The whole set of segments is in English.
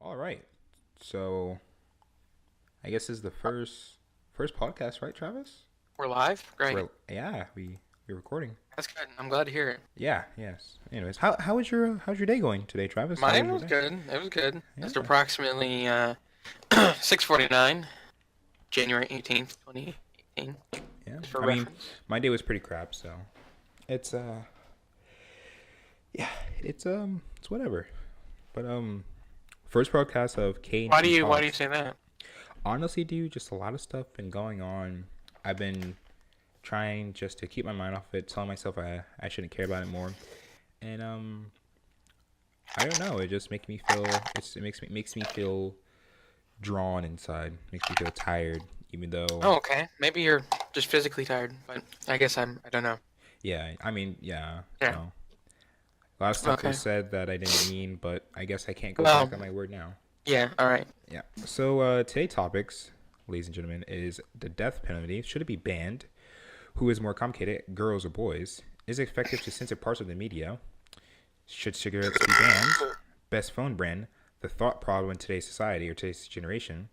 All right. So I guess this is the first podcast, right, Travis? We're live? Great. We're recording. That's good. I'm glad to hear it. Yeah, yes. Anyways, how's your day going today, Travis? How was Mine your was day? good. It was good. It's Yeah. approximately 6:49, January 18th, 2018, Yeah. just for I mean, reference. my day was pretty crap, so it's yeah, it's whatever. But first podcast of K and Why do T you why do you Talks. say that? Honestly, dude, just a lot of stuff been going on. I've been trying just to keep my mind off it, telling myself I shouldn't care about it more. And I don't know, it just makes me feel drawn inside. Makes me feel tired even though Oh, okay. Maybe you're just physically tired, but I guess I don't know. yeah, I mean, yeah, Yeah. no. A lot of stuff Okay. was said that I didn't mean, but I guess I can't go Well, back on my word now. yeah. All right. Yeah. So today's topics, ladies and gentlemen, is the death penalty. Should it be banned? Who is more complicated, girls or boys? Is it effective to censor parts of the media? Should cigarettes be banned? Best phone brand? The thought problem in today's society or today's generation?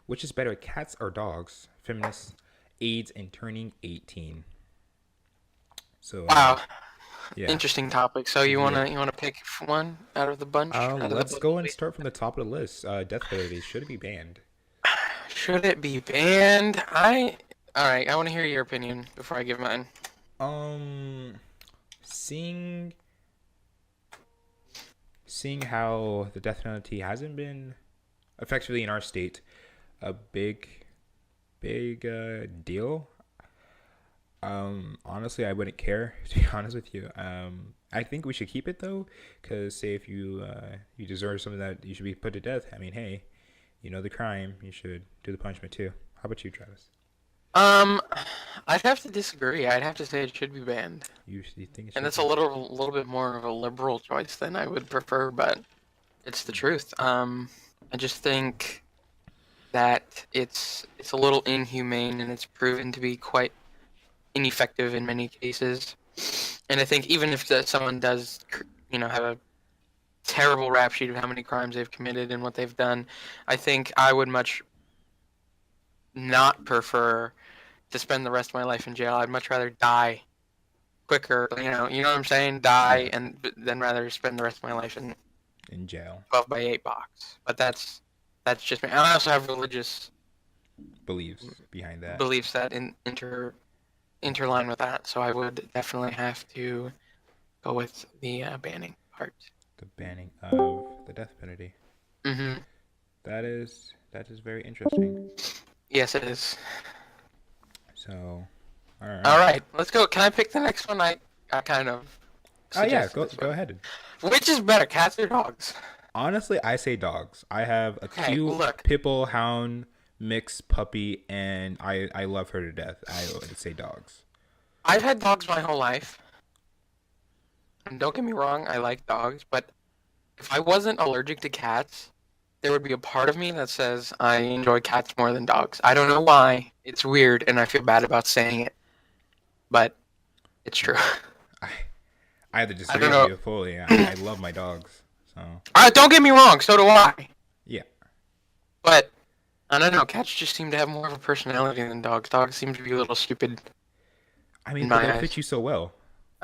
Which is better, cats or dogs? Feminists, AIDS, and turning 18. So, Wow. yeah. Interesting topic. So you Yeah. wanna you wanna pick one out of the bunch, out of the Let's book? go and start from the top of the list. Death penalty. Should it be banned? Should it be banned? All right. I want to hear your opinion before I give mine. Um, seeing seeing how the death penalty hasn't been effectively in our state a big deal. Honestly, I wouldn't care to be honest with you. I think we should keep it though, because say if you deserve something that you should be put to death. I mean, hey, you know the crime, you should do the punishment too. How about you, Travis? Um, I'd have to disagree. I'd have to say it should be banned. You think it And should it's a be? little bit more of a liberal choice than I would prefer, but it's the truth. I just think that it's a little inhumane and it's proven to be quite ineffective in many cases. And I think even if someone does, have a terrible rap sheet of how many crimes they've committed and what they've done, I think I would much not prefer to spend the rest of my life in jail. I'd much rather die quicker. You know what I'm saying? Die Yeah, and then rather spend the rest of my life in in jail. 12 by 8 box. But that's just me. I also have religious Beliefs behind that. beliefs that interline with that, so I would definitely have to go with the banning part. The banning of the death penalty. Mm-hmm. That is very interesting. Yes, it is. So, all All right. right, let's go. Can I pick the next one? I kind of Oh yeah, suggested go this go one. ahead. Which is better, cats or dogs? Honestly, I say dogs. I have a Okay, cute look, pitbull hound mixed puppy, and I love her to death. I would say dogs. I've had dogs my whole life, and don't get me wrong, I like dogs, but if I wasn't allergic to cats, there would be a part of me that says I enjoy cats more than dogs. I don't know why. It's weird, and I feel bad about saying it, but it's true. I I have to I disagree don't with know. you fully. I love my dogs. So Don't get me wrong, so do I. yeah. But I don't know. Cats just seem to have more of a personality than dogs. Dogs seem to be a little stupid I mean, in but my they'll eyes. fit you so well.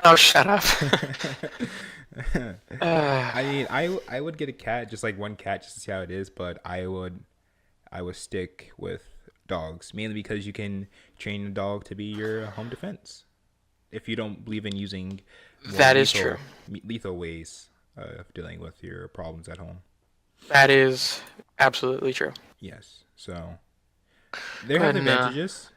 Oh, shut up. uh, I mean, I would get a cat, just like one cat, just to see how it is. But I would stick with dogs mainly because you can train a dog to be your home defense if you don't believe in using more that is true. lethal ways of dealing with your problems at home. That is absolutely true. Yes, so they Go have ahead and advantages.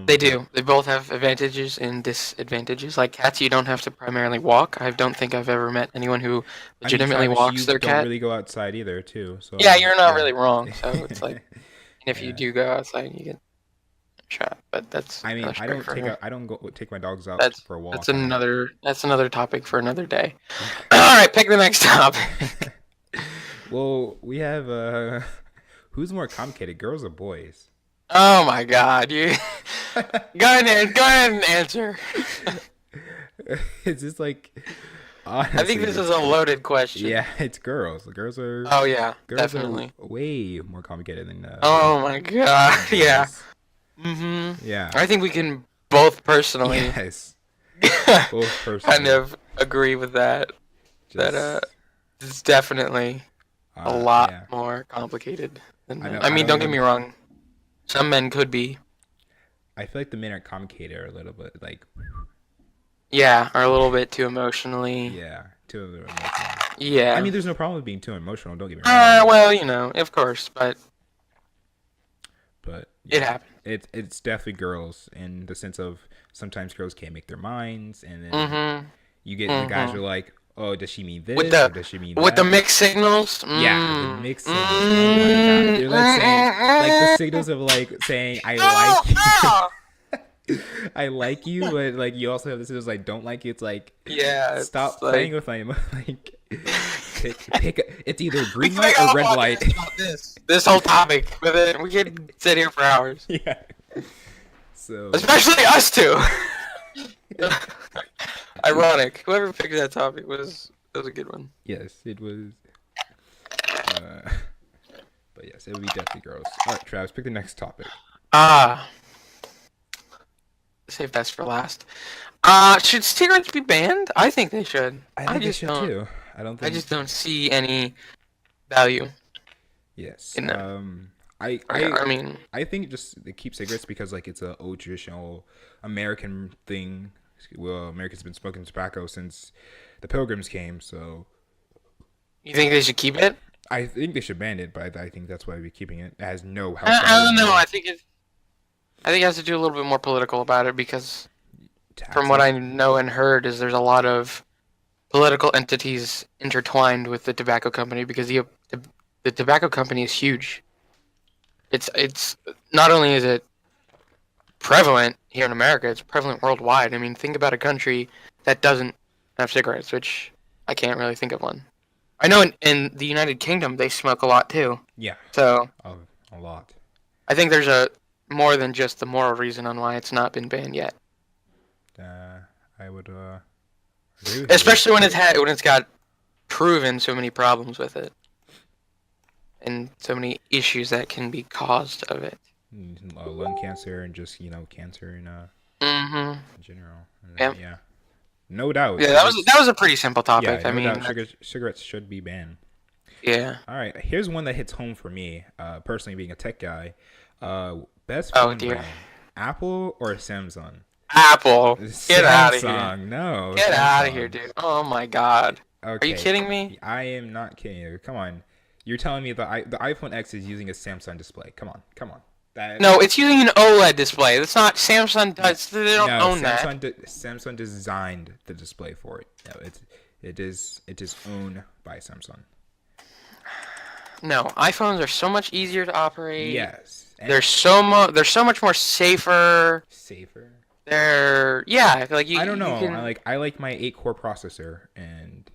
they But do. They both have advantages and disadvantages. Like cats, you don't have to primarily walk. I don't think I've ever met anyone who I mean, legitimately Travis, walks you their don't cat. really go outside either, too. Yeah, So you're not yeah, really wrong. So it's like, and if you yeah. do go outside, you get shot. But that's I mean, another story for I don't go take my dogs out that's for a that's walk. another topic for another day. Yeah. All right, pick the next topic. Well, we have who's more complicated, girls or boys? Oh my God, you go ahead and answer. It's just like I think Honestly, this is it's a loaded question. yeah, it's girls. Oh yeah, Girls are definitely. way more complicated than Oh my god, yeah. boys. Mm-hmm. Yeah. I think we can both personally Yes. Both kind personally. of agree with that. That Just it's definitely a lot yeah. more complicated than I men. know. I I mean, don't don't get me even. wrong. Some men could be, I feel like the men are complicated a little bit. Like yeah, are a little bit too emotionally. yeah, too emotional. I Yeah. mean, there's no problem with being too emotional. Don't get me wrong. Well, of course, but But it yeah, happened. it's definitely girls in the sense of sometimes girls can't make their minds, and then Mm-hmm. you get the guys Mm-hmm. are like, oh, does she mean With this or the does she mean with the that? mixed signals. Yeah, the mixed signals. Oh my god, they're like saying like the signals of like saying I like you, I like you, but like you also have the signals like don't like you. It's like Yeah, it's stop playing like with my like pick. It's either we green can light make a or whole red light. podcast about this whole topic with it. We could sit here for hours, Yeah. So especially us two. Ironic. Whoever picked that topic was a good one. yes, it was. Uh, but yes, it would be definitely girls. All right, Travis, pick the next topic. Ah, save best for last. Should cigarettes be banned? I think they should. I I think they just should don't. too. I don't I think. just don't see any value Yes. in them. I I I mean, I think just they keep cigarettes because like it's a old traditional American thing. Well, Americans have been smoking tobacco since the Pilgrims came, so you think they should keep it? I think they should ban it. But I think that's why we're keeping it. It has no health I value don't at know. all. I think it has to do a little bit more political about it because from what I Taxes. know and heard is there's a lot of political entities intertwined with the tobacco company because the tobacco company is huge. It's not only is it prevalent here in America, it's prevalent worldwide. I mean, think about a country that doesn't have cigarettes, which I can't really think of one. I know in the United Kingdom they smoke a lot too. Yeah, So a, a lot. I think there's a more than just the moral reason on why it's not been banned yet. Uh, I would agree with you. Especially when it's got proven so many problems with it and so many issues that can be caused of it. Lung cancer and just cancer Mm-hmm. in general. Yep. Yeah, no doubt. Yeah, that was a pretty simple topic. Yeah, I no mean, doubt. Cigarettes should be banned. yeah. All right, here's one that hits home for me. Personally, being a tech guy, best Oh phone dear. brand, Apple or Samsung? Apple, get out of here. Samsung, no. Get out of Samsung. here, dude. Oh my god. Are you Okay, kidding me? I am not kidding you. Come on, you're telling me the iPhone X is using a Samsung display? Come on, come on. That No, it's using an OLED display. That's not Samsung does. They don't no, own that. Samsung designed the display for it. No, it is owned by Samsung. No, iPhones are so much easier to operate. Yes, and They're so much more safer. safer. Like you. I don't you know. can- I like my 8-core processor, and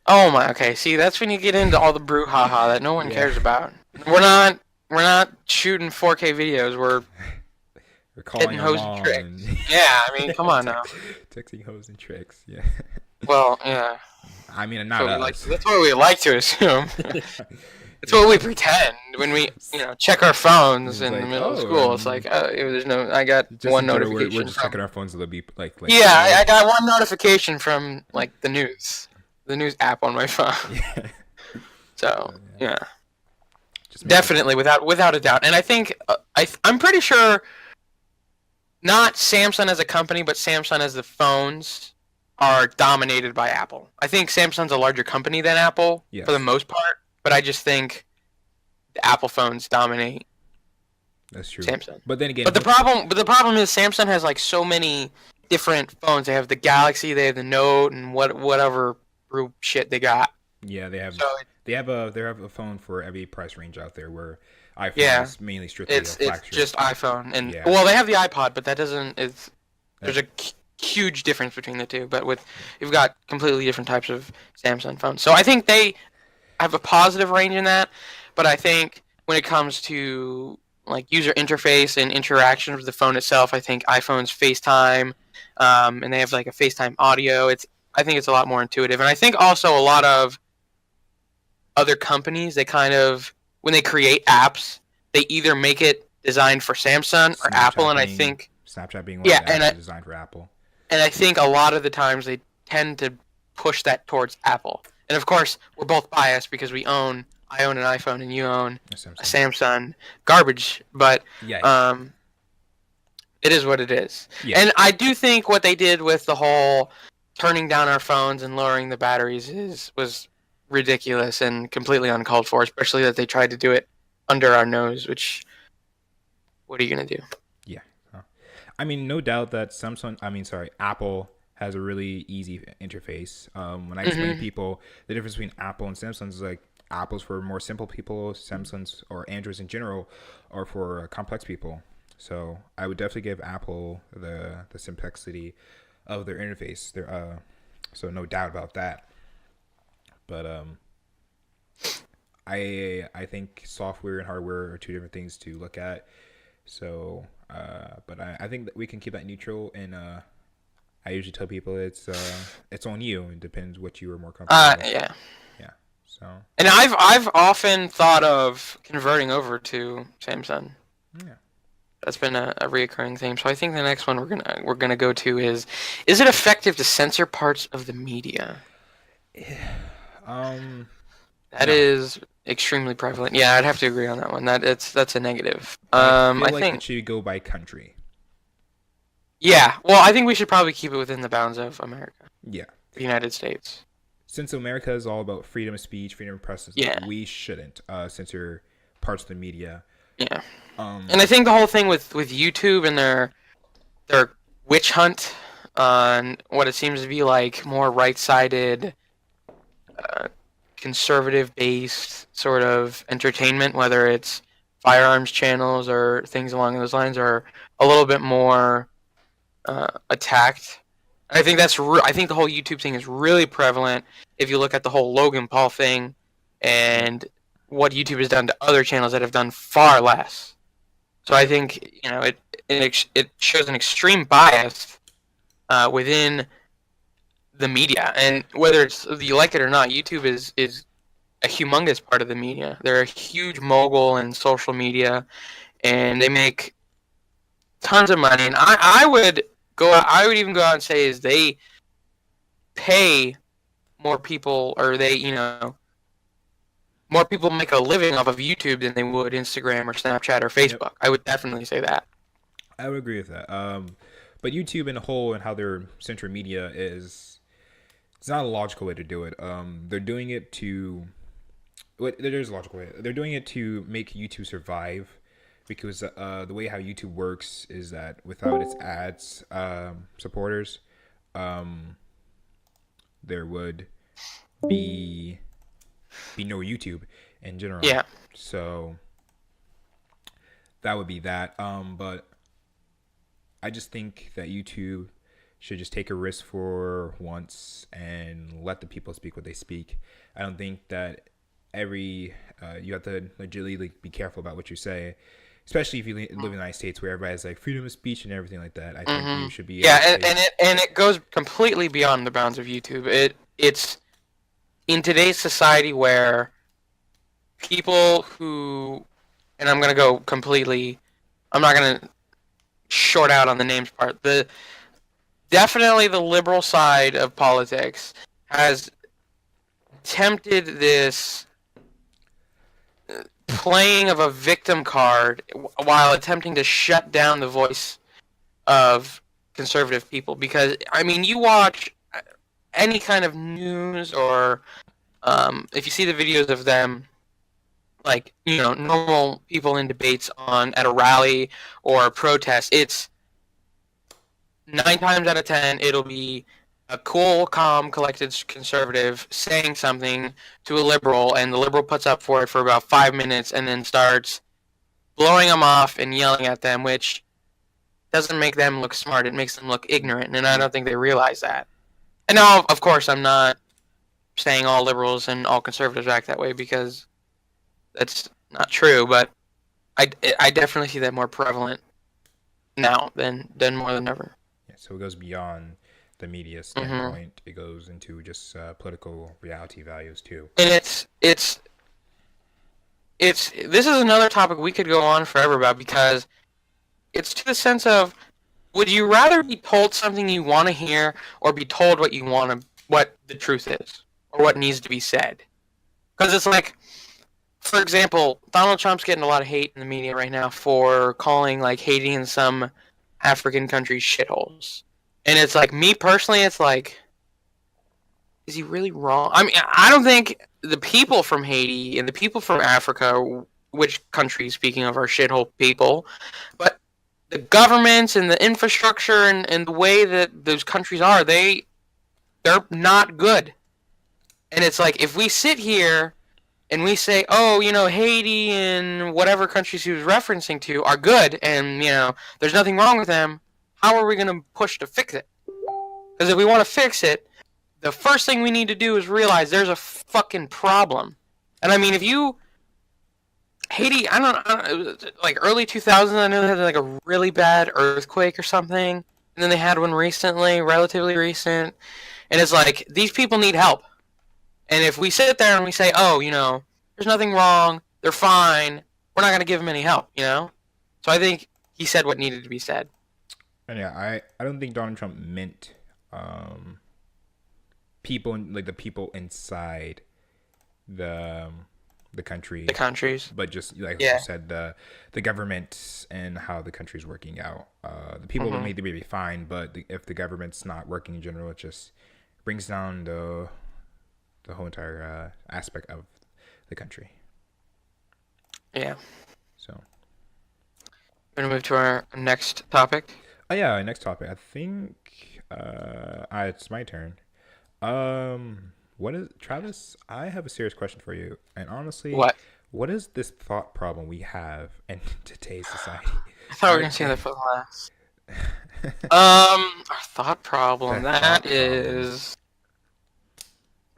Oh my. Okay. See, that's when you get into all the brouhaha that no one Yeah. cares about. We're not shooting 4K videos. We're we're calling hitting your hoes and mom tricks. and Yeah. I mean, come on now. texting hoes and tricks. Yeah, Well, yeah. I mean not us. That's what we like to assume. It's what we pretend when we, check our phones It's in the like, middle of oh, school. It's like, there's no. I got Just one in general, notification. we're just from, checking our phones a little bit, like yeah, I got one notification from like the news app on my phone. yeah. So yeah, Just make definitely without a doubt. And I think I'm pretty sure, not Samsung as a company, but Samsung as the phones are dominated by Apple. I think Samsung's a larger company than Apple Yes. for the most part, but I just think the Apple phones dominate That's true. Samsung. But then again, But the problem is Samsung has like so many different phones. They have the Galaxy, they have the Note, and whatever group shit they got. yeah, they have So they have a phone for every price range out there. Where iPhone Yeah. is mainly strictly a it's flagship. just iPhone, and Yeah. well, they have the iPod, but that doesn't. There's a huge difference between the two. But you've got completely different types of Samsung phones. So I think they have a positive range in that. But I think when it comes to like user interface and interaction with the phone itself, I think iPhone's FaceTime, and they have like a FaceTime audio. It's I think it's a lot more intuitive, and I think also a lot of other companies, they kind of, when they create apps, they either make it designed for Samsung or Apple, Snapchat and I being think Snapchat being one of yeah, the apps that's designed for Apple. and I think a lot of the times they tend to push that towards Apple. And of course, we're both biased because I own an iPhone and you own A a Samsung. Samsung. Garbage, but Yeah, um, it is what it is. yeah, And I do think what they did with the whole turning down our phones and lowering the batteries was ridiculous and completely uncalled for, especially that they tried to do it under our nose, which what are you going to do? yeah. I mean, no doubt that Apple has a really easy interface. When I explain to Hmm. people the difference between Apple and Samsung is like Apple's for more simple people, Samsung's or Androids in general are for complex people. So I would definitely give Apple the simplicity of their interface. So no doubt about that. But I think software and hardware are two different things to look at. So, but I think that we can keep that neutral, and I usually tell people it's on you. It depends what you are more comfortable with. Yeah. Yeah. So And I've often thought of converting over to Samsung. yeah. That's been a reoccurring theme. So I think the next one we're gonna go to is it effective to censor parts of the media? Um. That No. is extremely prevalent. Yeah, I'd have to agree on that one. That's a negative. I feel I like it think should go by country. yeah. Well, I think we should probably keep it within the bounds of America, Yeah. the United States. Since America is all about freedom of speech, freedom of press, Yeah, we shouldn't censor parts of the media. yeah. Um. And I think the whole thing with YouTube and their witch hunt on what it seems to be like more right-sided, uh, conservative-based sort of entertainment, whether it's firearms channels or things along those lines, are a little bit more attacked. I think I think the whole YouTube thing is really prevalent if you look at the whole Logan Paul thing and what YouTube has done to other channels that have done far less. So I think it shows an extreme bias within the media, and whether you like it or not, YouTube is a humongous part of the media. They're a huge mogul in social media, and they make tons of money. And I would even go out and say is they pay more people, or more people make a living off of YouTube than they would Instagram or Snapchat or Yep. Facebook. I would definitely say that. I would agree with that. But YouTube in a whole and how their central media is, it's not a logical way to do it. They're doing it to, there's a logical way. They're doing it to make YouTube survive, because the way how YouTube works is that without its ads supporters, um, there would be no YouTube in general. Yeah. So that would be that. But I just think that YouTube should just take a risk for once and let the people speak what they speak. I don't think that you have to legitimately be careful about what you say, especially if you live in the United States where everybody has like freedom of speech and everything like that. I think you should be able Yeah, to say, and it goes completely beyond the bounds of YouTube. It's in today's society where people who, and I'm gonna go completely, I'm not gonna short out on the names part. Definitely the liberal side of politics has attempted this playing of a victim card while attempting to shut down the voice of conservative people. Because I mean, you watch any kind of news, or if you see the videos of them, like normal people in debates at a rally or a protest, it's 9 times out of 10 it'll be a cool, calm, collected conservative saying something to a liberal, and the liberal puts up for it for about 5 minutes and then starts blowing them off and yelling at them, which doesn't make them look smart. It makes them look ignorant, and I don't think they realize that. And now, of course, I'm not saying all liberals and all conservatives act that way, because that's not true, but I definitely see that more prevalent now than more than ever. yeah, so it goes beyond the media Mm-hmm. standpoint. It goes into just political reality values too. And it's this is another topic we could go on forever about because it's to the sense of would you rather be told something you want to hear or be told what the truth is or what needs to be said? Because it's like, for example, Donald Trump's getting a lot of hate in the media right now for calling like Haiti and some African countries shitholes. And it's like me personally, it's like, is he really wrong? I mean, I don't think the people from Haiti and the people from Africa, which countries, speaking of, are shithole people, but the governments and the infrastructure and the way that those countries are, they're not good. And it's like if we sit here and we say, oh, Haiti and whatever countries he was referencing to are good, and there's nothing wrong with them, how are we going to push to fix it? Because if we want to fix it, the first thing we need to do is realize there's a fucking problem. And I mean, if you Haiti, I don't like early 2000s, I know they had like a really bad earthquake or something, and then they had one recently, relatively recent, and it's like these people need help. And if we sit there and we say, oh, there's nothing wrong, they're fine, we're not going to give them any help. So I think he said what needed to be said. And yeah, I don't think Donald Trump meant people like the people inside the the country, The countries. but just like you Yeah. said, the government and how the country's working out. The people Mm-hmm. may be fine, but if the government's not working in general, it just brings down the whole entire aspect of the country. Yeah. So, We're going to move to our next topic. oh yeah, next topic. I think it's my turn. What is Travis? I have a serious question for you, and honestly, What? what is this thought problem we have in today's society? I thought we were Our going to say that for the last. the Our thought problem. thought That problem. is.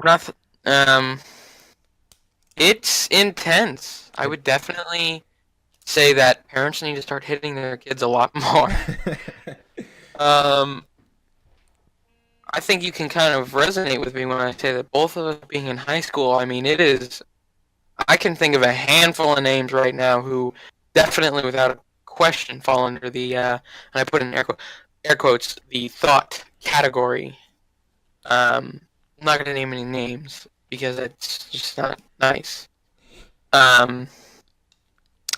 Not. Um. It's intense. I would definitely say that parents need to start hitting their kids a lot more. Um. I think you can kind of resonate with me when I say that both of us being in high school, I mean, it is. I can think of a handful of names right now who definitely, without a question, fall under the, and I put in air quotes, the thought category. I'm not going to name any names because it's just not nice. Um,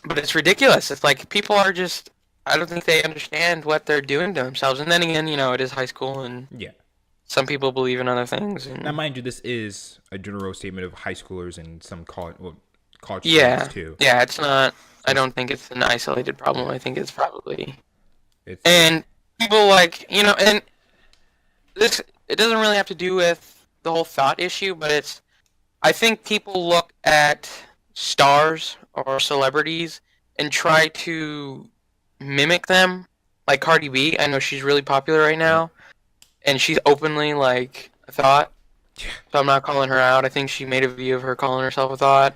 but it's ridiculous. It's like people are just. I don't think they understand what they're doing to themselves. And then again, it is high school and Yeah. some people believe in other things. Now, And mind you, this is a general statement of high schoolers and some college yeah, students too. yeah, it's not. I So don't think it's an isolated problem. I think it's probably it's and people like and this it doesn't really have to do with the whole thought issue, but it's I think people look at stars or celebrities and try to mimic them. Like Cardi B, I know she's really popular right yep. now, and she's openly like a thought. So I'm not calling her out. I think she made a video of her calling herself a thought,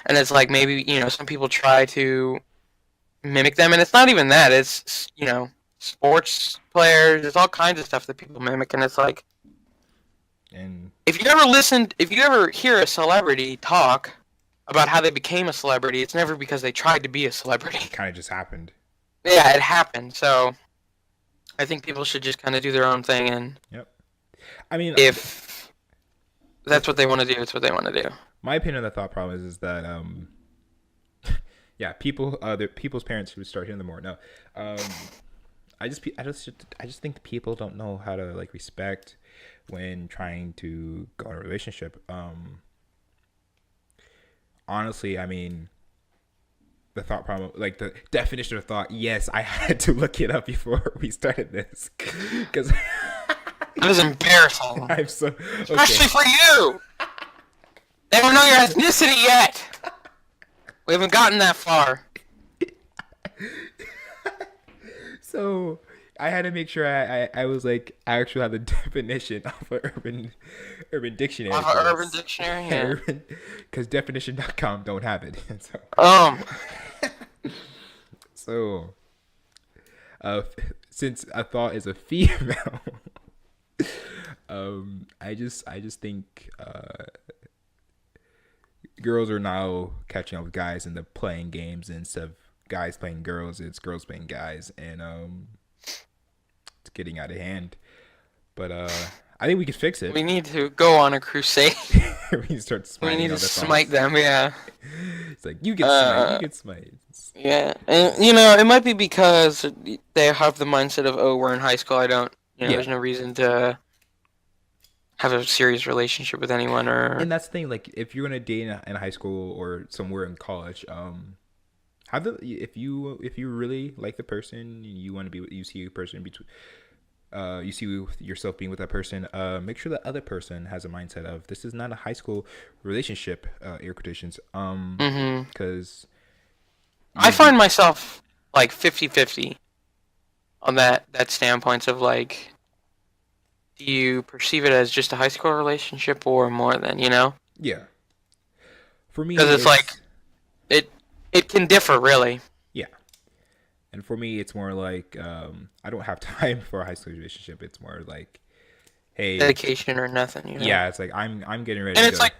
and it's like maybe some people try to mimic them, and it's not even that. It's sports players. There's all kinds of stuff that people mimic, and it's like And if you ever hear a celebrity talk about how they became a celebrity, it's never because they tried to be a celebrity. it kind of just happened. Yeah, it happened. So I think people should just kind of do their own thing, and Yep. I mean, if that's what they want to do, it's what they want to do. my opinion on the thought problem is that yeah, people's parents should start hearing them more. No, um, I just think people don't know how to like respect when trying to go in a relationship. Honestly, I mean, the thought problem, like the definition of thought. Yes, I had to look it up before we started this because That is embarrassing, I'm so okay. especially for you. They don't know your ethnicity yet. We haven't gotten that far. So I had to make sure I was like I actually have the definition of an urban dictionary. Off of Urban Dictionary, yeah. Because definition.com don't have it. So, Um, so since a thought is a female, I just think girls are now catching up with guys in the playing games, and instead of guys playing girls, it's girls playing guys, and it's getting out of hand. But I think we can fix it. We need to go on a crusade. We start We smiting need to other smite thoughts. them. Yeah. It's like you get smite, you Uh, get smite. yeah. And it might be because they have the mindset of, oh, we're in high school. I don't. Yeah, There's no reason to have a serious relationship with anyone or. and that's the thing. Like, if you're gonna date in high school or somewhere in college, have the if you really like the person, you want to be, you see a person between, you see yourself being with that person, make sure the other person has a mindset of this is not a high school relationship, air quotations, Hmm. because I you do. find myself like 50-50 on that standpoint of like, do you perceive it as just a high school relationship or more than, Yeah, for me Because it's like it's, it it can differ really. yeah, and for me it's more like, I don't have time for a high school relationship. It's more like, hey, Dedication or nothing. yeah, it's like I'm getting ready And to it's go. like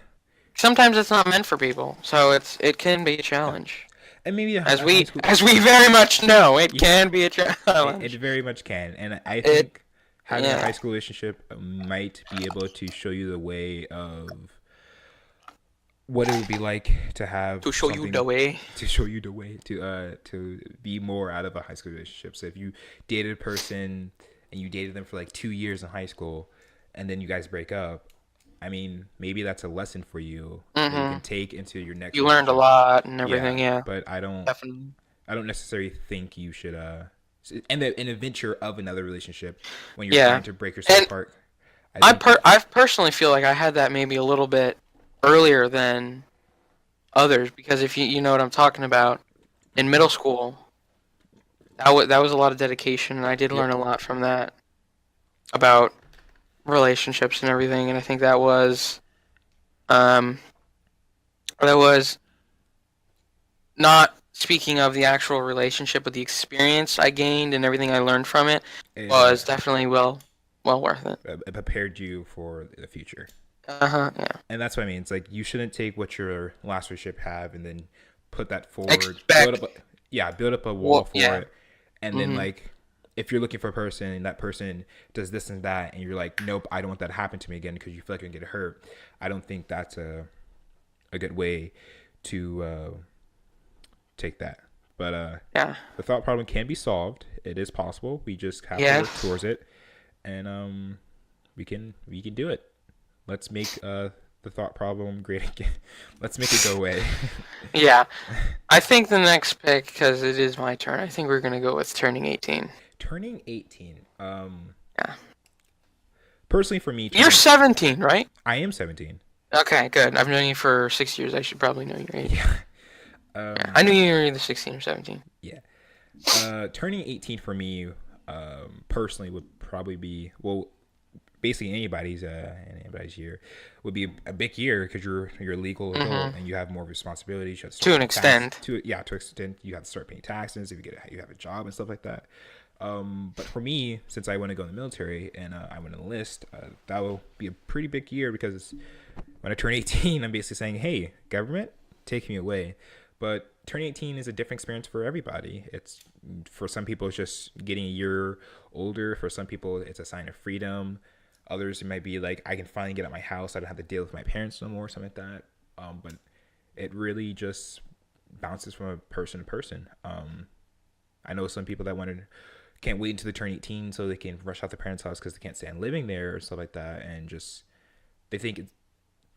sometimes it's not meant for people, so it can be a Yeah, challenge. and maybe As a high we school, as we very much know, it yeah, can be a it challenge. very much can, and I It think having a high yeah, school relationship might be able to show you the way of what it would be like to have to show you the something, way. to show you the way to be more out of a high school relationship. So if you dated a person and you dated them for like 2 years in high school, and then you guys break up, I mean, maybe that's a lesson for you that you can Mhm. take into your next You learned a relationship. lot and everything, Yeah, yeah. but I don't Definitely. I don't necessarily think you should and the an adventure of another relationship when you're Yeah. trying to break yourself And apart. I think I personally feel like I had that maybe a little bit earlier than others because if you know what I'm talking about, in middle school, that was a lot of dedication and I did yep. learn a lot from that about relationships and everything and I think um that was not speaking of the actual relationship but the experience I gained and everything I learned from it It was definitely well worth it. it prepared you for the future. Uh-huh, yeah. And that's what I mean. It's like you shouldn't take what your last relationship have and then put that forward, Expect build up a wall well, for yeah. it, and then Mhm. like if you're looking for a person and that person does this and that, and you're like, nope, I don't want that to happen to me again because you feel like you're gonna get hurt. I don't think that's a good way to take that. But Yeah. the thought problem can be solved. It is possible. We just have to work Yes. towards it, and we can do it. Let's make the thought problem great again. Let's make it go away. Yeah. I think the next pick, because it is my turn, I think we're going to go with turning 18. Turning 18. Yeah. Personally, for me, You're 17, right? I am 17. Okay, good. I've known you for 6 years. I should probably know your age. Yeah. Yeah. I knew you were either 16 or 17. Yeah. Turning 18 for me, personally, would probably be, well, basically anybody's year would be a big year because you're a legal adult Mm-hmm. and you have more responsibilities. You have to To start an paying tax extent. to extent you have to start paying taxes if you have a job and stuff like that. But for me, since I want to go in the military and I want to enlist, that will be a pretty big year because when I turn 18, I'm basically saying, hey, government, take me away. But turning 18 is a different experience for everybody. It's for some people, it's just getting a year older. For some people, it's a sign of freedom. Others, it might be like, I can finally get out of my house. I don't have to deal with my parents no more, something like that. But it really just bounces from a person to person. I know some people that can't wait until they turn 18 so they can rush out their parents' house because they can't stand living there or stuff like that. And just, they think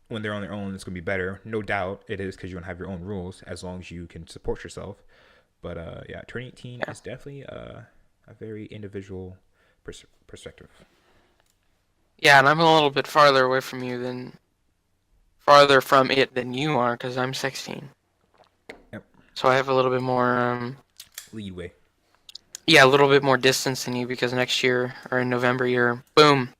when they're on their own, it's going to be better. No doubt it is because you don't have your own rules as long as you can support yourself. But yeah, turning 18 Yeah. is definitely a very individual perspective. Yeah, and I'm a little bit farther from it than you are because I'm 16. Yep. So I have a little bit more, Leadway. yeah, a little bit more distance than you because next year or in November boom,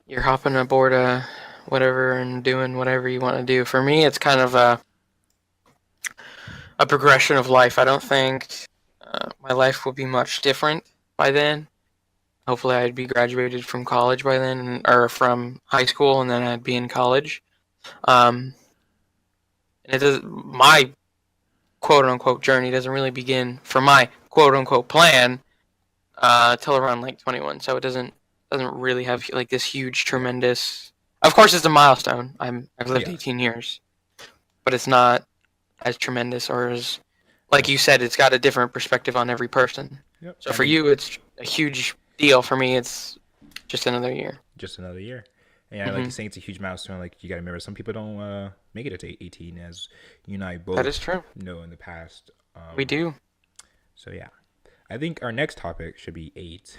you're hopping aboard whatever and doing whatever you want to do. For me, it's kind of a progression of life. I don't think my life will be much different by then. Hopefully, I'd be graduated from college by then, or from high school, and then I'd be in college. Um, and it does my quote unquote journey doesn't really begin for my quote unquote plan till around like 21. So it doesn't really have like this huge tremendous. Of course, it's a milestone. I've lived Yeah. 18 years, but it's not as tremendous or as like you said. It's got a different perspective on every person. Yep. So I for mean, you, it's a huge deal. For me, it's just another year. just another year. And yeah, like Hmm. you're saying, it's a huge milestone. Like you got to remember, some people don't make it to 18, as you and I That both is true. know in the past. We do. So yeah, I think our next topic should be AIDS.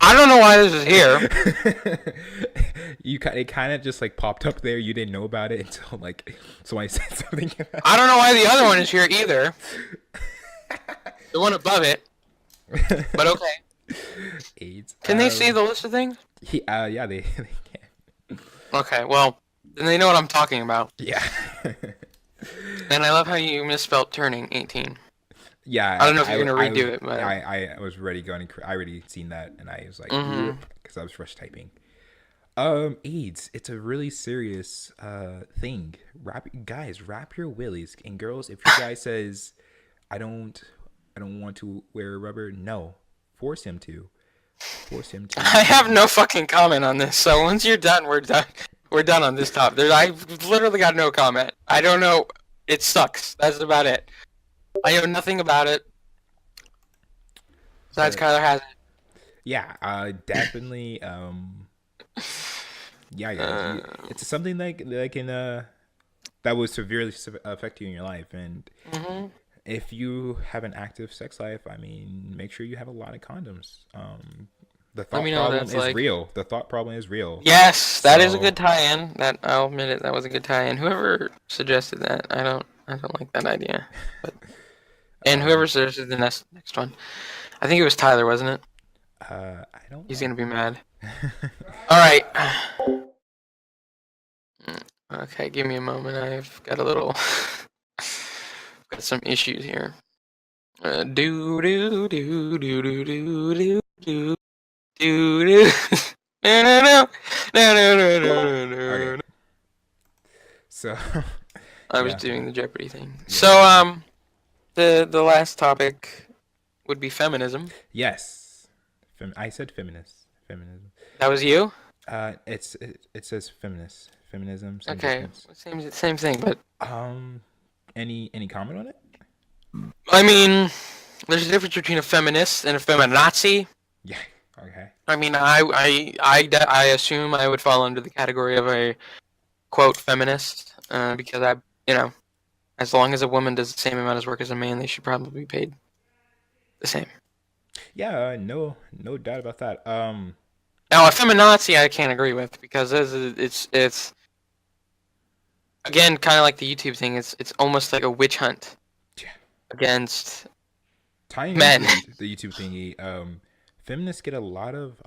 I don't know why this is here. It kind of just like popped up there. You didn't know about it until like somebody said something. I don't know why the other one is here either. The one above it. But okay. AIDS. Can they see the list of things? Yeah, they can. Okay, well, then they know what I'm talking about. Yeah. And I love how you misspelled turning 18. Yeah. I don't know if you're going to redo it, but... I was already going. I already seen that, and I was like, Mhm. because I was rush typing. AIDS. It's a really serious thing. Wrap your willies, and girls. If your guy says, I don't want to wear rubber. No, force him to. Force him to. I have no fucking comment on this, so once you're done, we're done. We're done on this topic. I've literally got no comment. I don't know. It sucks. That's about it. I know nothing about it. Besides But, Kyler has it. yeah, definitely. Yeah. It's something like in that would severely affect you in your life, and Mhm. if you have an active sex life, I mean, make sure you have a lot of condoms. The Let thought me know what problem that's is like. real. The thought problem is real. Yes, that is a So- good tie-in. That I'll admit it. That was a good tie-in. Whoever suggested that, I don't like that idea. But and whoever suggested the next one, I think it was Tyler, wasn't it? I don't He's know. gonna be mad. All right. Okay, give me a moment. I've got a little, got some issues here. Do do do do do do do do do do. No no no no no no no no. Okay. So, I was yeah. doing the Jeopardy thing. Yeah. So the last topic would be feminism. Yes, I said feminist. Feminism. That was you? It says feminist. Feminism. Same Okay, difference. same thing, but Any comment on it? I mean, there's a difference between a feminist and a feminazi. Yeah. Okay. I mean, I assume I would fall under the category of a quote feminist because as long as a woman does the same amount of work as a man, they should probably be paid the same. Yeah. No doubt about that. Now, a feminazi I can't agree with because it's again kind of like the YouTube thing. It's almost like a witch hunt Yeah. against Tying men. into the YouTube thingy, feminists get a lot of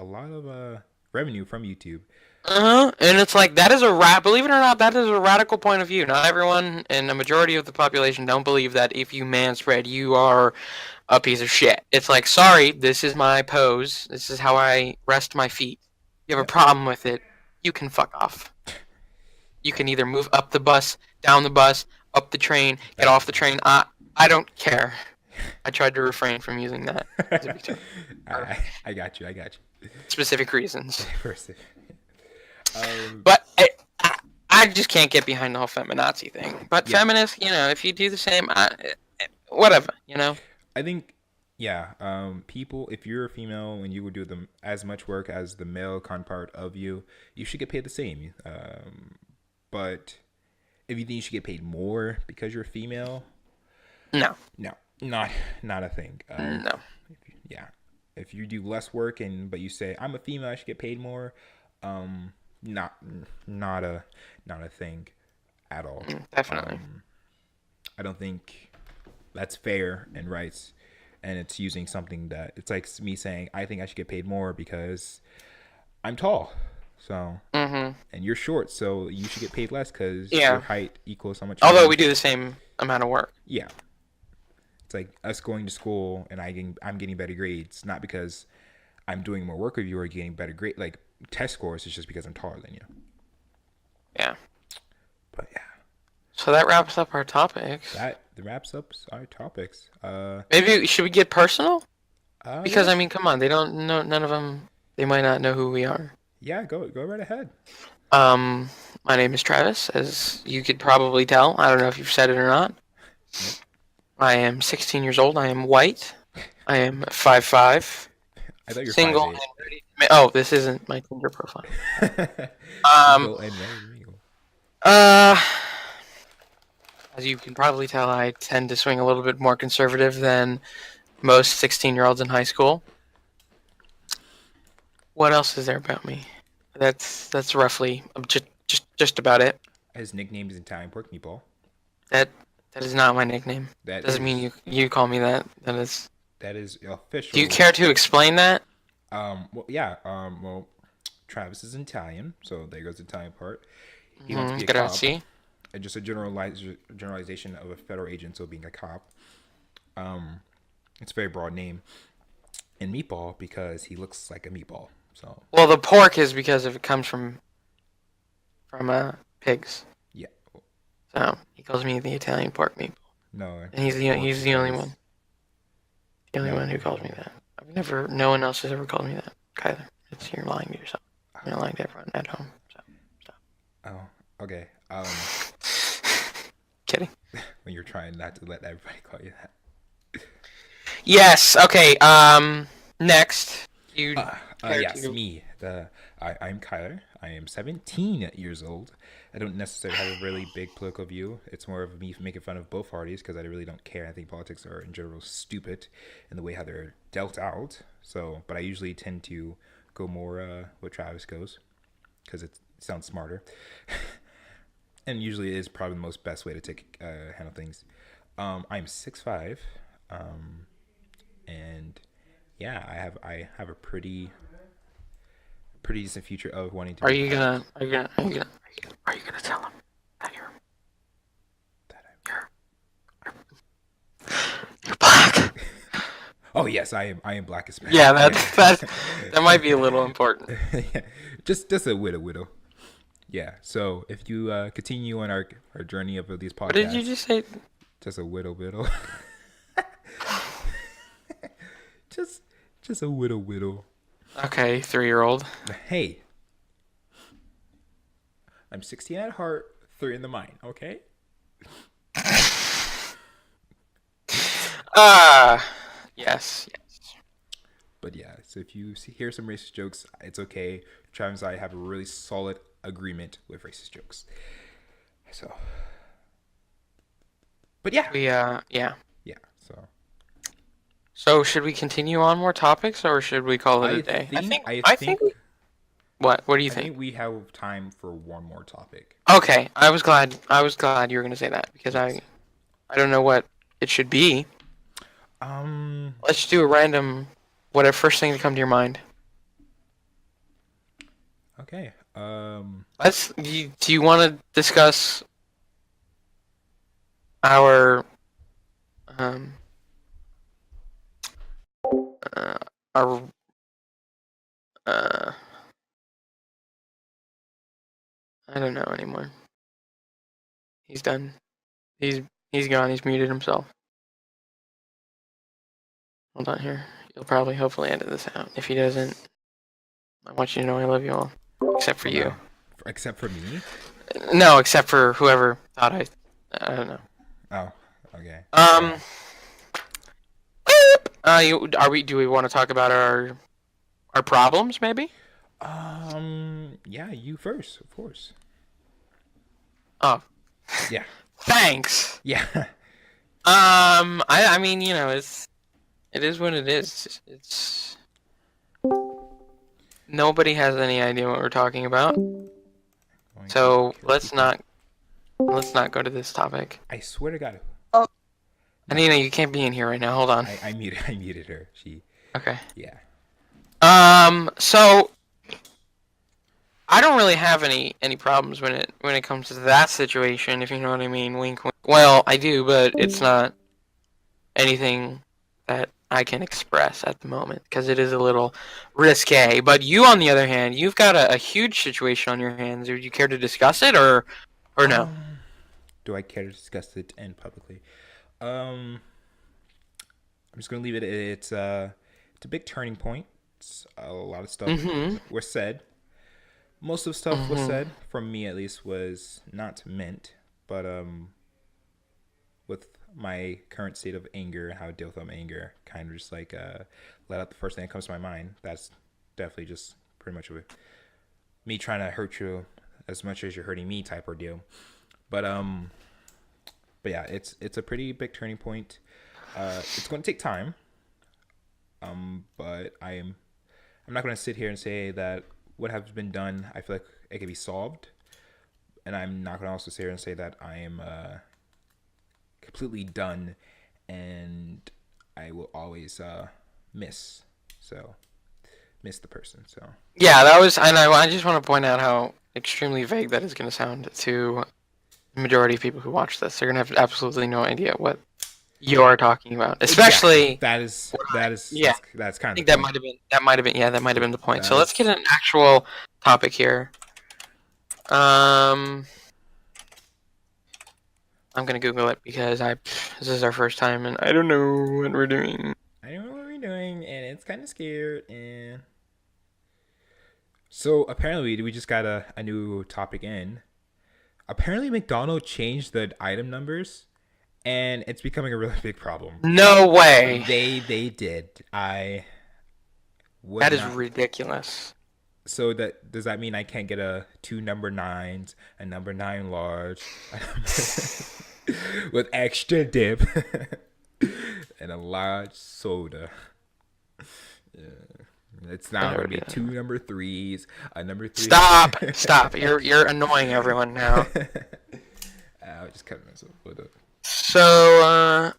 revenue from YouTube. And it's like that is believe it or not, that is a radical point of view. Not everyone and a majority of the population don't believe that if you manspread, you are a piece of shit. It's like, sorry, this is my pose. This is how I rest my feet. You have a problem with it, you can fuck off. You can either move up the bus, down the bus, up the train, get off the train. I don't care. I tried to refrain from using that I got you. specific reasons. First, But I just can't get behind the whole feminazi thing. But Yeah. feminists, if you do the same, whatever, I think, yeah, people, if you're a female and you would do as much work as the male counterpart of you, you should get paid the same. But if you think you should get paid more because you're a female, No, not a thing. no. Yeah, if you do less work but you say I'm a female, I should get paid more. Not a thing at all. Definitely. I don't think that's fair and right. And it's using something that it's like me saying I think I should get paid more because I'm tall. So and you're short, so you should get paid less because Yeah. your height equals how much. Although we do the same amount of work. Yeah. It's like us going to school and I'm getting better grades, not because I'm doing more work with you or getting better grade like test scores. It's just because I'm taller than you. Yeah. But yeah, So that wraps up our topics. that wraps up our topics. Maybe should we get personal? Because Yeah, I mean, come on, they don't know. None of them. They might not know who we are. yeah. Go right ahead. Um, my name is Travis, as you could probably tell. I don't know if you've said it or not. Yep. I am 16 years old. I am white. I am 5'5", I thought you're single, 5'8". and ready. Oh, this isn't my Tinder profile. Um, Single and ready to mingle. uh, as you can probably tell, I tend to swing a little bit more conservative than most 16-year-olds in high school. What else is there about me? That's roughly just about it. His nickname is Italian pork meatball. That that is not my nickname. That Doesn't is mean you call me that. That is. that is official. Do you care to explain that? Well, yeah. Well, Travis is Italian, so there goes the Italian part. He wants to be a cop. Grazie. Just a generalization of a federal agent, so being a cop. It's a very broad name. And meatball because he looks like a meatball. So Well, the pork is because it comes from pigs. yeah, So he calls me the Italian pork meat, no. and he's the only one. The only one who calls me that. No one else has ever called me that. Kyler, you're lying to yourself. You're lying to everyone at home. So stop. Oh, okay. Kidding. When you're trying not to let everybody call you that. Yes. Okay. Next, you. Yes, me. I'm Kyler. I am 17 years old. I don't necessarily have a really big political view. It's more of me making fun of both parties because I really don't care. I think politics are in general stupid in the way how they're dealt out. So, but I usually tend to go more what Travis goes because it sounds smarter, and usually it is probably the most best way to handle things. I'm 6'5", and yeah, I have a pretty decent future of wanting to. Are you gonna tell him that you're black? Oh yes, I am black Hispanic. Yeah, that might be a little important. Yeah. Just a widow. Yeah. So if you continue on our journey of these podcasts, What did you just say? Just a widow. just a widow. Okay, 3-year-old. Hey, I'm 16 at heart, 3 in the mind. Okay. Yes. But yeah, so if you hear some racist jokes, it's okay. Travis and I have a really solid agreement with racist jokes. So, but yeah. Yeah. Yeah, so. So should we continue on more topics, or should we call it a day? I think. What? What do you I think? think we have time for one more topic. Okay, I was glad you were going to say that because I don't know what it should be. Let's do a random, whatever first thing to come to your mind. Okay. Do you want to discuss our our I don't know anymore. He's done. He's gone. He's muted himself. Hold on here. You'll probably hopefully edit this out. If he doesn't, I want you to know I love you all, except for you. Except for me? No, except for whoever thought I don't know. Oh, okay. Do we want to talk about our problems maybe? Yeah, you first, of course. Oh. Yeah. Thanks. Yeah. I mean, it is what it is. It's nobody has any idea what we're talking about. So let's not go to this topic. I swear to God. Oh. Anina, you can't be in here right now. Hold on. I muted her. Okay. Yeah. So I don't really have any problems when it comes to that situation, if you know what I mean. Wink, wink. Well, I do, but it's not. anything that I can express at the moment because it is a little risque. But you, on the other hand, you've got a huge situation on your hands. Would you care to discuss it, or no? Do I care to discuss it and publicly? Um, I'm just gonna leave it. It's a big turning point. A lot of stuff Mm-hmm. was said. Most of the stuff was Mm-hmm. said, from me at least, was not meant. But with my current state of anger, how I deal with my anger, kind of just like let out the first thing that comes to my mind. That's definitely just pretty much me trying to hurt you as much as you're hurting me type ordeal. But but yeah, it's a pretty big turning point. It's going to take time. But I'm not going to sit here and say that what has been done, I feel like it can be solved, and I'm not going to also sit here and say that I am completely done, and I will always miss. So miss the person. So Yeah, that was, and I just want to point out how extremely vague that is going to sound to the majority of people who watch this. They're going to have absolutely no idea what you're talking about, exactly, especially. Yeah, that's I kind of think the that point. might have been yeah, that might have been the point. So That let's get is an actual topic here. Um, I'm gonna Google it because this is our first time and I don't know what we're doing. I don't know what we're doing, and it's kind of scared. And so apparently, we just got a new topic in. Apparently, McDonald's changed the item numbers, and it's becoming a really big problem. No way. They did. I would That is not. ridiculous. So that does that mean I can't get a two number nines, a number nine large, with extra dip, and a large soda? Yeah. It's now going to be two number threes, a number three. Stop! Stop! You're annoying everyone now. I just cut myself. So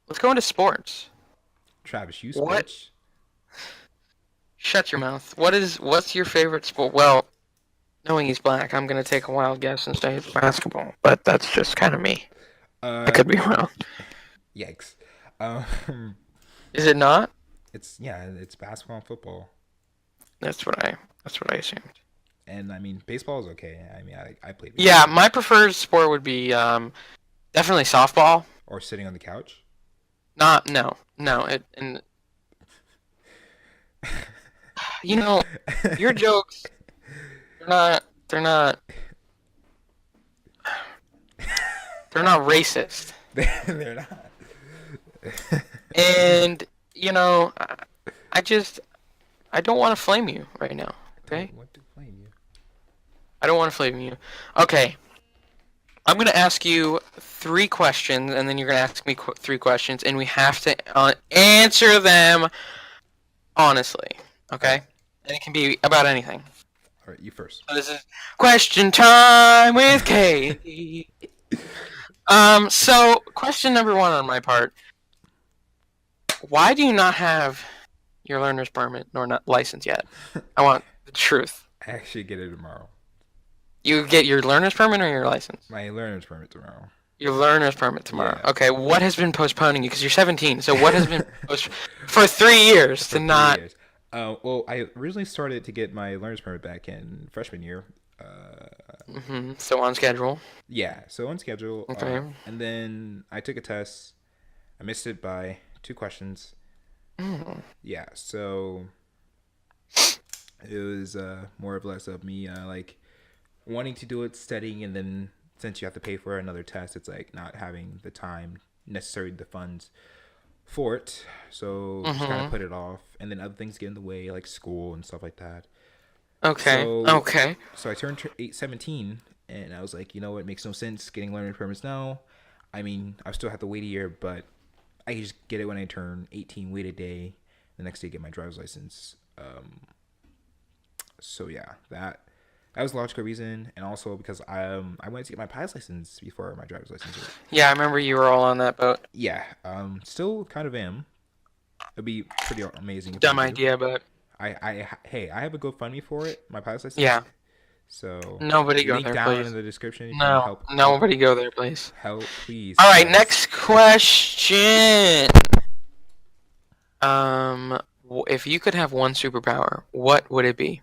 let's go into sports. Travis, you What? bitch. Shut your mouth. What's your favorite sport? Well, knowing he's black, I'm gonna take a wild guess and say it's basketball, but that's just kind of me. I could be wrong. Yikes. Is it not? It's basketball and football. That's what I assumed. And I mean, baseball is okay. I mean, I played baseball. Yeah, my preferred sport would be definitely softball. Or sitting on the couch. No. And you know, your jokes, they're not racist. They're not. And you know, I don't want to flame you right now. Okay. What to flame you? I don't want to flame you. Okay. I'm going to ask you 3 questions, and then you're going to ask me 3 questions, and we have to answer them honestly. Okay? And it can be about anything. All right, you first. So this is question time with Katie. So question number 1 on my part. Why do you not have your learner's permit nor not license yet? I want the truth. I actually get it tomorrow. You get your learner's permit or your license? My learner's permit tomorrow. Your learner's permit tomorrow. Yeah. Okay, what has been postponing you? Because you're 17, so what has been for 3 years For to 3 not... years. Well, I originally started to get my learner's permit back in freshman year. So on schedule. Yeah, so on schedule. Okay. And then I took a test. I missed it by 2 questions. Yeah, so it was more or less of me like wanting to do it, studying, and then since you have to pay for another test, it's like not having the time necessary, the funds for it. So just kind of put it off, and then other things get in the way, like school and stuff like that. Okay. Okay. So I turned 17, and I was like, you know what, it makes no sense getting learning permits now. I mean, I still have to wait a year, but I can just get it when I turn 18, wait a day, the next day get my driver's license. So yeah, that was the logical reason, and also because I wanted to get my pilot's license before my driver's license. Yeah, I remember you were all on that boat. Yeah, still kind of am. It'd be pretty amazing. Dumb idea, but I have a GoFundMe for it, my pilot's license. yeah. So Nobody go link there, down please. in the description if you want to No, nobody go there, please. help, please. All right, Guys. next question. If you could have one superpower, what would it be?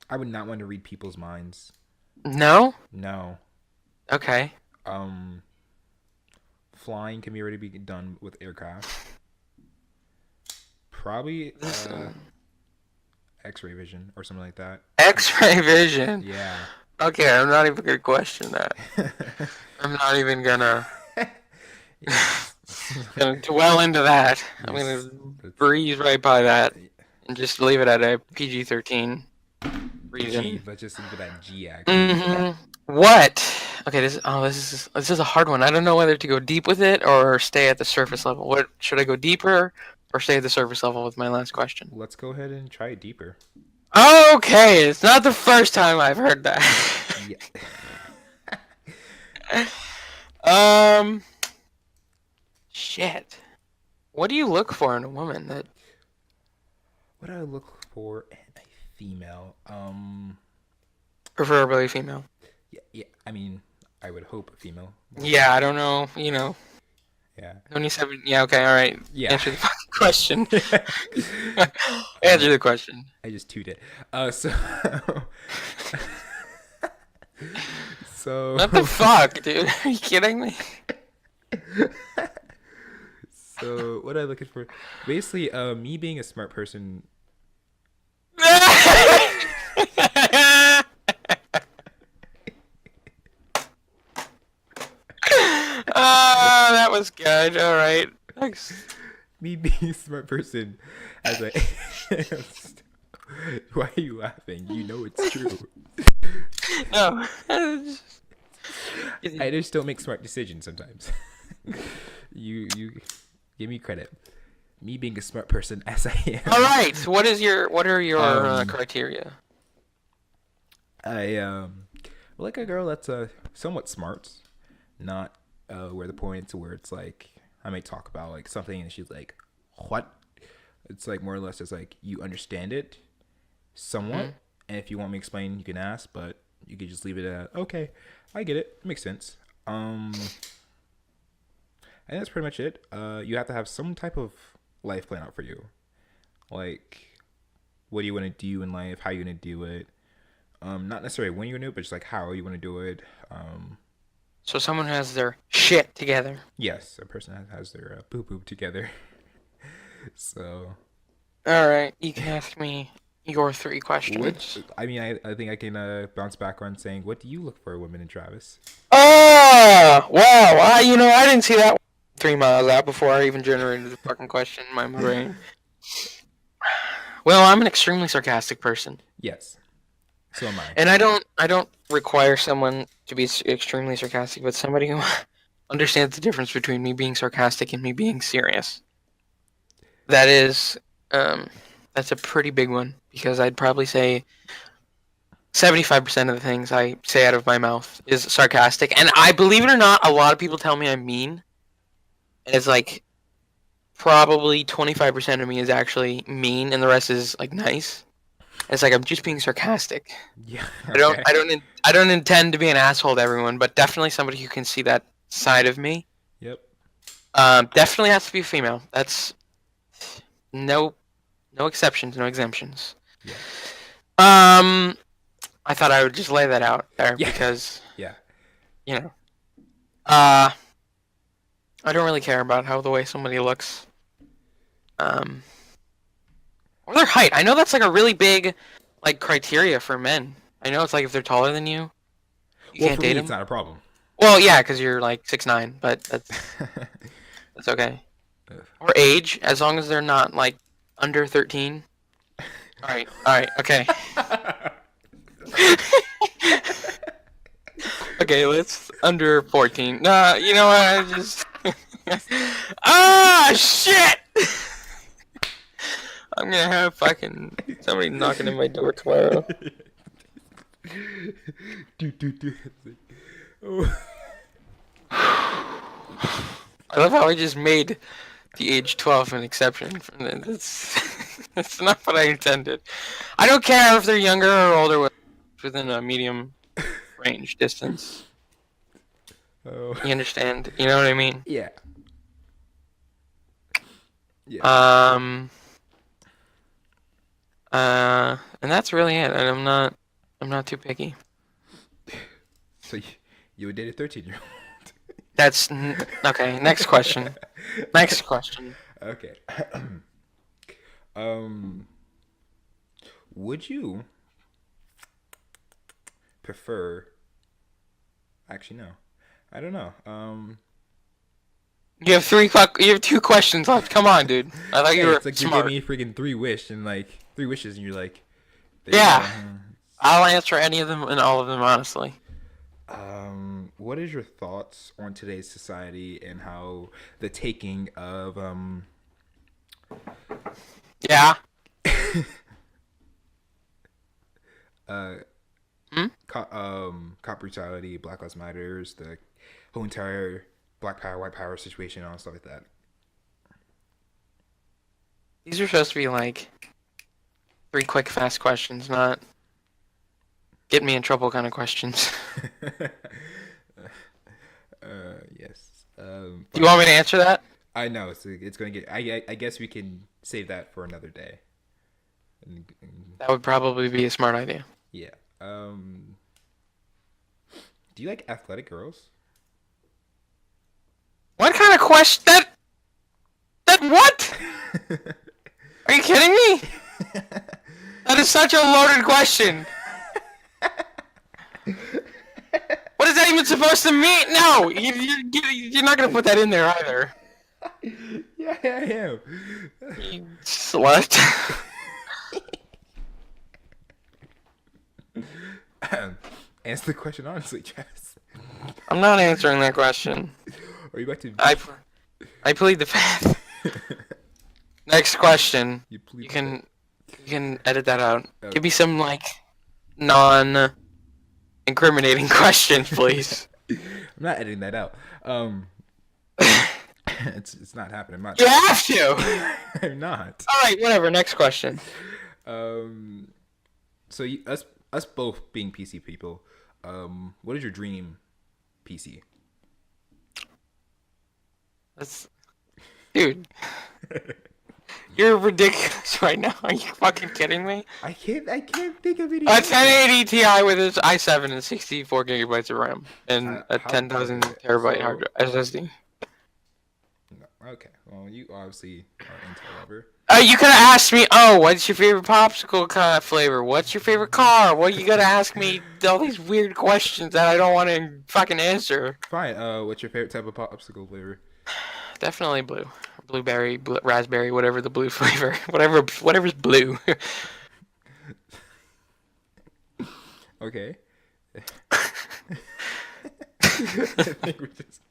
I would not want to read people's minds. No? No. Okay. Flying can be already be done with aircraft. Probably X-ray vision or something like that. X-ray vision. Yeah. Okay, I'm not even gonna question that. I'm not even gonna dwell into that. I'm gonna breeze right by that and just leave it at a PG-13 reason. G, let's just leave it at G. Actually. What? Okay, this is a hard one. I don't know whether to go deep with it or stay at the surface level. What should I go deeper or stay at the surface level with my last question? Let's go ahead and try it deeper. Okay, it's not the first time I've heard that. Yeah. Shit. What do you look for in a woman that? What do I look for in a female? Preferably female. Yeah. I mean, I would hope a female. Yeah, I don't know. You know. Yeah. 27. Yeah. Okay. All right. Yeah. Answer the fucking question. Answer the question. I just tooted. So. What the fuck, dude? Are you kidding me? So what am I looking for? Basically, me being a smart person. That was good. All right. Thanks. Me being a smart person as a. Why are you laughing? You know it's true. No. I just don't make smart decisions sometimes. You give me credit. Me being a smart person as I am. All right. What are your criteria? I like a girl that's somewhat smart, not where the point to where it's like I may talk about like something and she's like, what? It's like more or less just like you understand it somewhat, and if you want me to explain, you can ask, but you could just leave it at okay, I get it, makes sense. And that's pretty much it. You have to have some type of life plan out for you, like what do you want to do in life, how you going to do it. Not necessarily when you're new, but just like how you want to do it. So someone who has their shit together. Yes, a person that has their boo boo together. So. All right, you can ask me your 3 questions. I think I can bounce back on saying, what do you look for a woman in Travis? Oh, wow! I didn't see that 3 miles out before I even generated the fucking question in my brain. Well, I'm an extremely sarcastic person. Yes. So am I. And I don't require someone to be extremely sarcastic, but somebody who understands the difference between me being sarcastic and me being serious. That's a pretty big one, because I'd probably say 75% of the things I say out of my mouth is sarcastic. And I believe it or not, a lot of people tell me I'm mean. And it's like probably 25% of me is actually mean and the rest is like nice. It's like I'm just being sarcastic. Yeah. Okay. I don't intend to be an asshole to everyone, but definitely somebody who can see that side of me. Yep. Definitely has to be a female. That's no exceptions, no exemptions. Yeah. I thought I would just lay that out there because yeah. I don't really care about how the way somebody looks. Or their height. I know that's like a really big like criteria for men. I know it's like if they're taller than you can't date them. It's not a problem. Well, yeah, because you're like 6'9", but that's okay. Or age, as long as they're not like under 13. All right, okay. Okay, let's under 14. Nah, you know what? I just shit! I'm gonna have fucking somebody knocking in my door tomorrow. I love how I just made the age 12 an exception. That's That's not what I intended. I don't care if they're younger or older, within a medium range distance. Oh. You understand? You know what I mean? Yeah. Yeah. And that's really it. And I'm not too picky. So you would date a 13-year-old. That's okay. Next question. Next question. Okay. um, would you prefer? Actually, no. I don't know. You have You have 2 questions left. Come on, dude. I thought you were It's like smart. you gave me freaking 3 wishes, and you're like, there you Yeah. go. I'll answer any of them and all of them honestly. What is your thoughts on today's society and how the taking of Yeah. cop brutality, Black Lives Matters, the whole entire Black Power, White Power situation, and all stuff like that? These are supposed to be like 3 quick, fast questions, not get me in trouble kind of questions. Yes. Do you want me to answer that? I know it's gonna get. I guess we can save that for another day. That would probably be a smart idea. Yeah. Do you like athletic girls? What kind of question? That what? Are you kidding me? That is such a loaded question. What is that even supposed to mean? No, you're not gonna put that in there either. Yeah, I am. You slut. Answer the question honestly, Chaz. I'm not answering that question. Are you about to? I plead the fifth. Next question. You You can edit that out. Okay. Give me some like non-incriminating questions, please. I'm not editing that out. It's not happening. I'm not. You have to. I'm not. All right, whatever. Next question. So us both being PC people, what is your dream PC? Dude. You're ridiculous right now. Are you fucking kidding me? I can't think of any. A 1080 Ti with its i7 and 64 gigabytes of RAM and a how 10,000 good is it? terabyte hard drive SSD. No. Okay. Well, you obviously are Intel lover. You could have asked me, oh, what's your favorite popsicle kind of flavor? What's your favorite car? Well, you gotta ask me all these weird questions that I don't want to fucking answer. Fine. What's your favorite type of popsicle flavor? Definitely blue. Blueberry, raspberry, whatever the blue flavor. Whatever's blue. Okay. I think we just...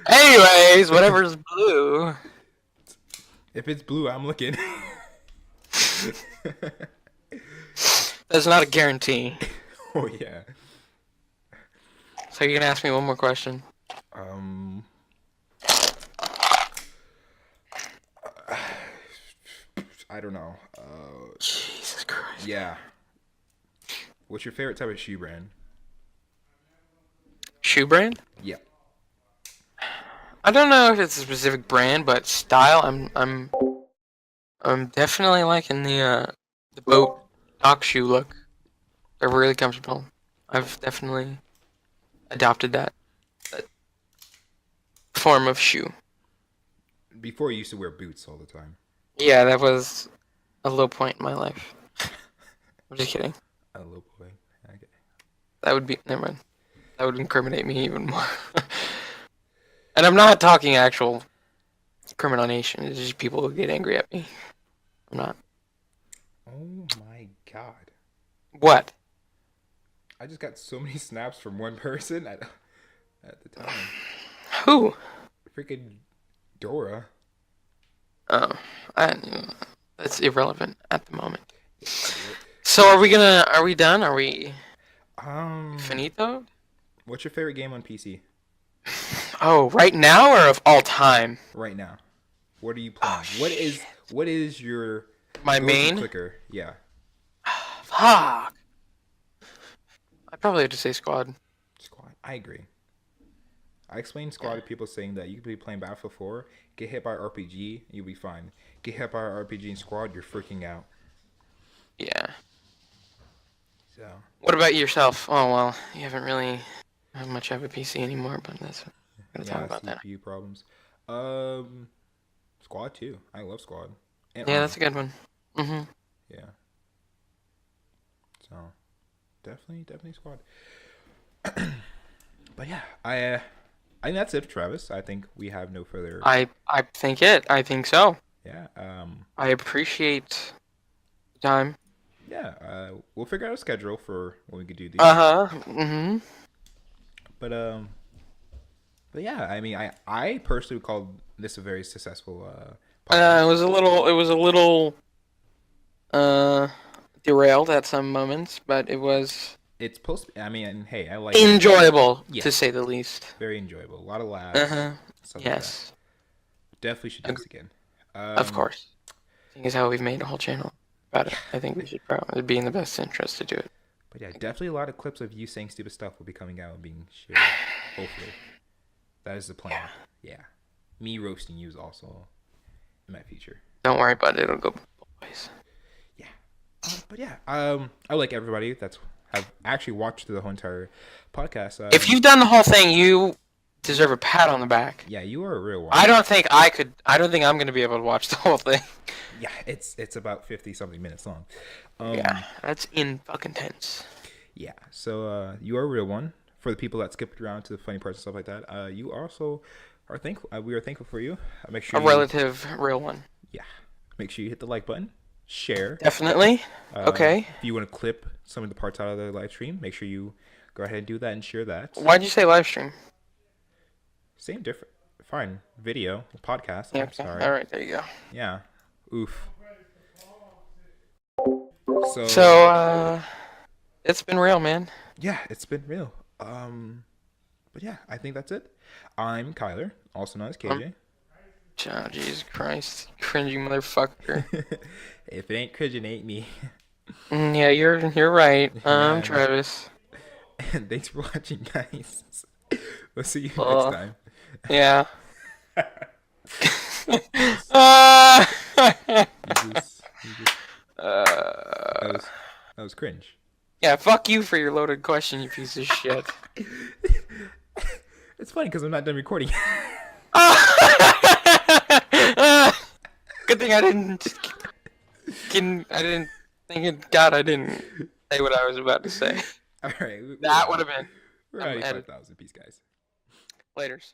Anyways, whatever's blue. If it's blue, I'm looking. That's not a guarantee. Oh yeah. So you're gonna ask me one more question? I don't know. Jesus Christ. Yeah. What's your favorite type of shoe brand? Shoe brand? Yeah. I don't know if it's a specific brand, but style. I'm definitely liking the boat dock shoe look. They're really comfortable. I've definitely adopted that form of shoe. Before you used to wear boots all the time. Yeah, that was a low point in my life. I'm just kidding. A low point. Okay. That would be never mind. That would incriminate me even more. And I'm not talking actual crimination. It's just people who get angry at me. I'm not. Oh my god. What? I just got so many snaps from one person at the time. Who? Freaking Dora. Oh, that's irrelevant at the moment. So are we done? Are we finito? What's your favorite game on PC Oh, right now or of all time? right now? What are you playing? What is your My go-to main? clicker? Yeah, Fuck. I probably have to say squad. squad. I agree. I explained squad to people saying that you could be playing Battlefield 4, get hit by RPG, you'll be fine. Get hit by RPG in squad, you're freaking out. Yeah. So What about yourself? Oh well, you haven't really have much of a PC anymore, but that's I'm gonna talk yeah, about that. CPU problems. Um, squad too. I love squad and Yeah, army. that's a good one. Mhm. Yeah. So definitely squad. But yeah, I think that's it, Travis. I think we have no further. I think it. I think so. Yeah. I appreciate the time. Yeah. We'll figure out a schedule for when we could do these. Uh huh. Mhm. But but yeah, I mean, I personally would call this a very successful It podcast. was a little. It was a little. Uh, derailed at some moments, but it was It's supposed to be, I mean, and hey, I like it. enjoyable to say Yes, the least. very enjoyable. A lot of Uh laughs, huh. stuff like that. Yes. Definitely should do this again. Of course. Seeing as how we've made a whole channel about it, I think we should probably be in the best interest to do it. But yeah, definitely a lot of clips of you saying stupid stuff will be coming out and being shared. Hopefully, that is the plan. Yeah, me roasting you is also in my future. Don't worry about it. It'll go both ways. Yeah, but yeah, I like everybody that's have actually watched through the whole entire podcast. If you've done the whole thing, you deserve a pat on the back. Yeah, you are a real one. I don't think I could. I don't think I'm going to be able to watch the whole thing. Yeah, it's about 50 something minutes long. Yeah, that's in fucking tense. Yeah, so you are a real one. For the people that skipped around to the funny parts and stuff like that, you also are thankful. We are thankful for you. Make sure A relative real one. yeah, make sure you hit the like button, share. Definitely. Okay. If you want to clip some of the parts out of the live stream, make sure you go ahead and do that and share that. Why'd you say live stream? Same different. Fine. Video, podcast. Yeah, I'm okay. sorry. All right, there you go. Yeah. Oof. So, So, it's been real, man. yeah, it's been real. But yeah, I think that's it. I'm Kyler, also known as KJ. Oh, Jesus Christ. Cringy motherfucker. If it ain't Chris, it ain't me. Yeah, you're right. Yeah. Travis. And thanks for watching, guys. We'll see you next Uh, time. Yeah. You just that was cringe. Yeah, fuck you for your loaded question, you piece of shit. It's funny because I'm not done recording. Good thing I didn't. I didn't think it. God, I didn't say what I was about to say. All right. That would have been. We're I'm already edit- 5,000. Peace, guys. Laters.